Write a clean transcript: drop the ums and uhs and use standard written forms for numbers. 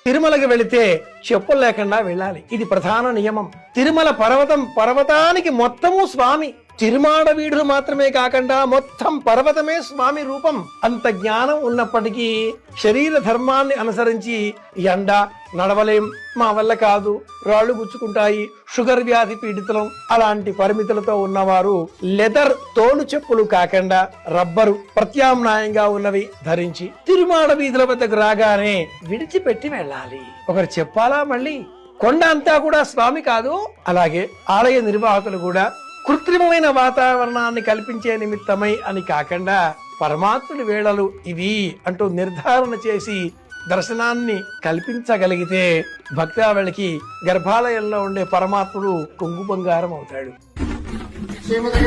తిరుమలకి వెళితే చెప్పులు లేకుండా వెళ్ళాలి. ఇది ప్రధాన నియమం. తిరుమల పర్వతానికి మొత్తము స్వామి. తిరుమాడ వీడులు మాత్రమే కాకుండా మొత్తం పర్వతమే స్వామి రూపం. అంత జ్ఞానం ఉన్నప్పటికీ శరీర ధర్మాన్ని అనుసరించి ఎండ నడవలేం, మా వల్ల కాదు, రాళ్లు గుచ్చుకుంటాయి, షుగర్ వ్యాధి పీడితులం, అలాంటి పరిమితులతో ఉన్నవారు లెదర్ తోలు చెప్పులు కాకుండా రబ్బరు ప్రత్యామ్నాయంగా ఉన్నవి ధరించి తిరుమాడ వీధుల వద్దకు రాగానే విడిచిపెట్టి వెళ్ళాలి. ఒకరు చెప్పాలా మళ్ళీ? కొండ అంతా కూడా స్వామి కాదు. అలాగే ఆలయ నిర్వాహకులు కూడా కృత్రిమమైన వాతావరణాన్ని కల్పించే నిమిత్తమై అని కాకుండా పరమాత్ముడి వేళలు ఇవి అంటూ నిర్ధారణ చేసి దర్శనాన్ని కల్పించగలిగితే భక్తావళికి గర్భాలయంలో ఉండే పరమాత్ముడు కొంగు బంగారం అవుతాడు. శ్రీమద్